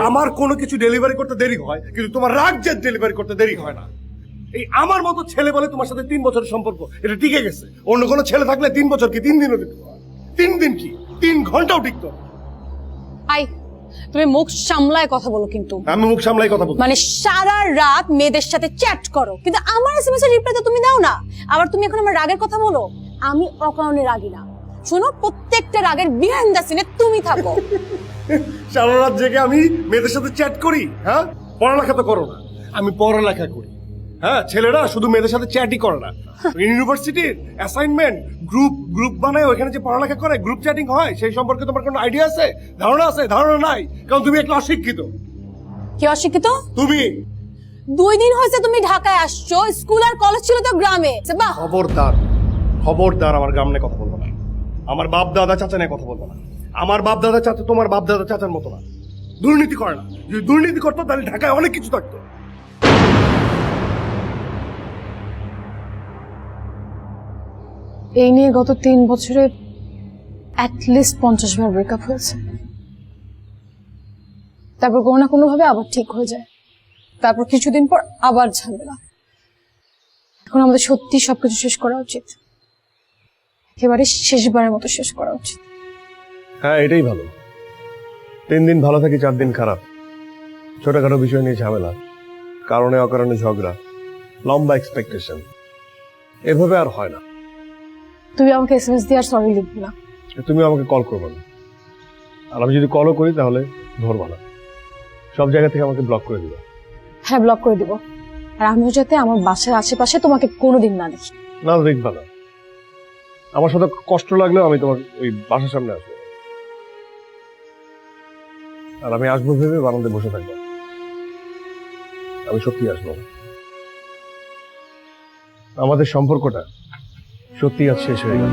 আমার কোনো কিছু ডেলিভারি করতে দেরি হয়, কিন্তু তোমার রাগ যে ডেলিভারি করতে দেরি হয় না। এই আমার মতো ছেলে বলে তোমার সাথে 3 বছরের সম্পর্ক এটা টিকে গেছে। অন্য কোনো ছেলে থাকলে 3 বছর কি 3 দিনও টিকতো না। 3 দিন কি 3 ঘন্টাও টিকতো না। আই তুমি মুখ সামলায় কথা বলো কিন্তু। আমি মুখ সামলাই কথা বলছি। মানে সারা রাত মেয়েদের সাথে চ্যাট করো, কিন্তু আমার এসএমএস এর রিপ্লাই তো তুমি দাও না। আবার তুমি এখন আমার রাগের কথা বলো। আমি অকারণে রাগি না। শোনো, প্রত্যেকটা রাগের বিহাইন্ড দ্য সিনে তুমি থাকো। সারা রাত জেগে আমি মেয়েদের সাথে চ্যাট করি? হ্যাঁ, পড়ালেখা তো করো না। আমি পড়ালেখা করি। হ্যাঁ, ছেলেরা শুধু মেয়েদের সাথে চ্যাটই করে না, ইউনিভার্সিটির অ্যাসাইনমেন্ট গ্রুপ বানায় ওখানে যে পড়ালেখা করে, গ্রুপ চ্যাটিং হয়, সেই সম্পর্কে তোমার কোনো আইডিয়া আছে? ধারণা আছে? ধারণা নাই, কারণ তুমি একটা অশিক্ষিত। কি অশিক্ষিত? তুমি 2 দিন হয়েছে তুমি ঢাকায় আসছো, স্কুল আর কলেজ ছিল তো গ্রামে। বাহ, খবরদার, খবরদার আমার গ্রাম নিয়ে কথা বলবো না। আমার বাপ দাদা চাচা নিয়ে কথা বলবো না। আমার বাপ দাদা চাচা তোমার বাপ দাদা চাচার মতো না, দুর্নীতি করে না। যদি দুর্নীতি করতো তাহলে ঢাকায় অনেক কিছু থাকতো। এই নিয়ে গত 3 বছরে অ্যাটলিস্ট 50 বার ব্রেকআপ হয়েছে। তারপর কোনো না কোনো ভাবে আবার ঠিক হয়ে যায়, তারপর কিছুদিন পর আবার ঝামেলা। এখন আমাদের সত্যি সবকিছু শেষ করা উচিত, একেবারে শেষবারের মতো শেষ করা উচিত। হ্যাঁ, এটাই ভালো। 3 দিন ভালো থাকি, 4 দিন খারাপ। ছোটখাটো বিষয় নিয়ে ঝামেলা, কারণে অকারণে ঝগড়া, লম্বা এক্সপেকটেশন, এভাবে আর হয় না। তুমি আমাকে এসএমএস দিয়ে আর সরি লিখবে না। তুমি আমাকে কল করবে না, আর আমি যদি কলও করি তাহলে ধরবা না। সব জায়গা থেকে আমাকে ব্লক করে দিবা। হ্যাঁ, ব্লক করে দিব। আর আমিও যাতে আমার বাসার আশেপাশে তোমাকে কোনোদিন না দেখি। না, দেখবা না। আমার সাথে কষ্ট লাগলেও আমি তোমার ওই বাসার সামনে আসবো, আর আমি আসবো ভেবে বারান্দায় বসে থাকবো। আমি সত্যি আসবো না। আমাদের সম্পর্কটা সত্যি আজ শেষ হয়ে গেল।